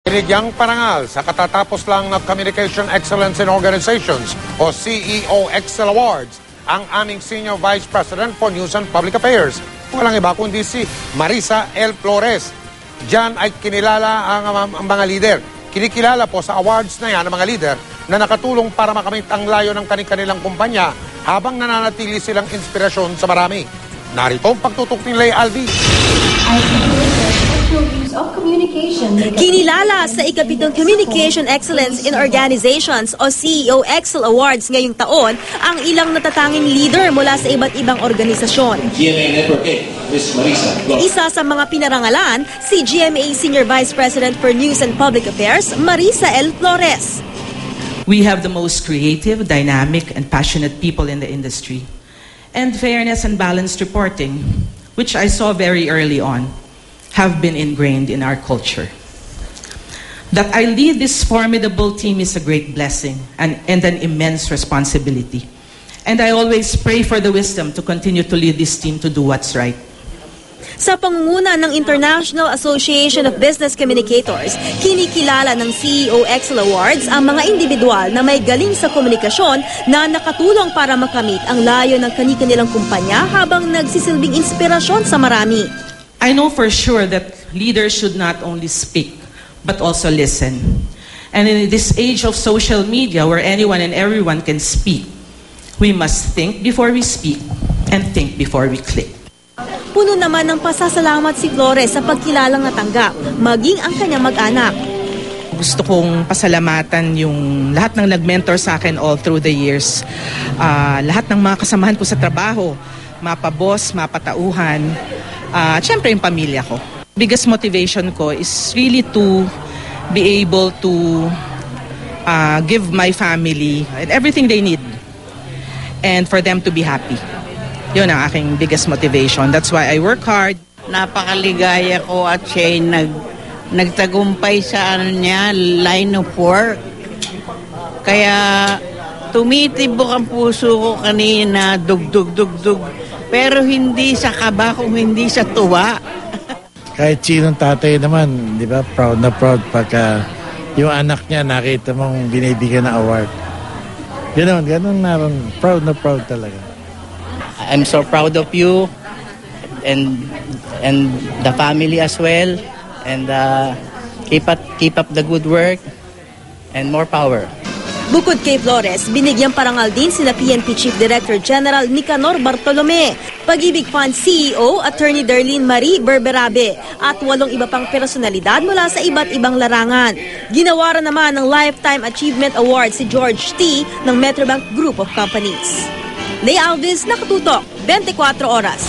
Binigyang parangal sa katatapos lang ng Communication Excellence in Organizations o CEO Excel Awards ang aming Senior Vice President for News and Public Affairs. Walang iba kundi si Marisa L. Flores. Diyan ay kinilala ang mga leader. Kinikilala po sa awards na yan ang mga leader na nakatulong para makamit ang layo ng kanilang kumpanya habang nananatili silang inspirasyon sa marami. Narito ang pagtutok ni Lay Alvi. Kinilala sa ikapitong Communication Excellence in Organizations o CEO Excel Awards ngayong taon ang ilang natatanging leader mula sa iba't ibang organisasyon. GMA Network 8, Ms. Marisa. Isa sa mga pinarangalan, si GMA Senior Vice President for News and Public Affairs, Marisa L. Flores. We have the most creative, dynamic, and passionate people in the industry. And fairness and balanced reporting, which I saw very early on, have been ingrained in our culture. That I lead this formidable team is a great blessing and an immense responsibility. And I always pray for the wisdom to continue to lead this team to do what's right. Sa pangunguna ng International Association of Business Communicators, kinikilala ng CEO Excel Awards ang mga individual na may galing sa komunikasyon na nakatulong para makamit ang layo ng kanilang kumpanya habang nagsisilbing inspirasyon sa marami. I know for sure that leaders should not only speak, but also listen. And in this age of social media where anyone and everyone can speak, we must think before we speak and think before we click. Puno naman ng pasasalamat si Flores sa pagkilalang natanggap, maging ang kanyang mag-anak. Gusto kong pasalamatan yung lahat ng nag-mentor sa akin all through the years. Lahat ng mga kasamahan ko sa trabaho, mapa-boss, mapatauhan, at syempre yung pamilya ko. Biggest motivation ko is really to be able to give my family and everything they need and for them to be happy. Yun ang aking biggest motivation. That's why I work hard. Napakaligaya ko at siya nagtagumpay sa line of work. Kaya tumitibok ang puso ko kanina, dug-dug-dug-dug. Pero hindi sa kaba, kung hindi sa tuwa. Kahit sinong tatay naman, di ba, proud na proud pagka yung anak niya nakita mong binibigyan ng award. Ganun naroon, proud na proud talaga. I'm so proud of you and the family as well, and keep up the good work and more power. Bukod kay Flores, binigyang parangal din sina PNP Chief Director General Nicanor Bartolome, Pag-ibig Fund CEO Attorney Darlene Marie Berberabe at 8 iba pang personalidad mula sa iba't ibang larangan. Ginawaran naman ng Lifetime Achievement Award si George T. ng Metrobank Group of Companies. Lay Alvis, nakatutok, 24 oras.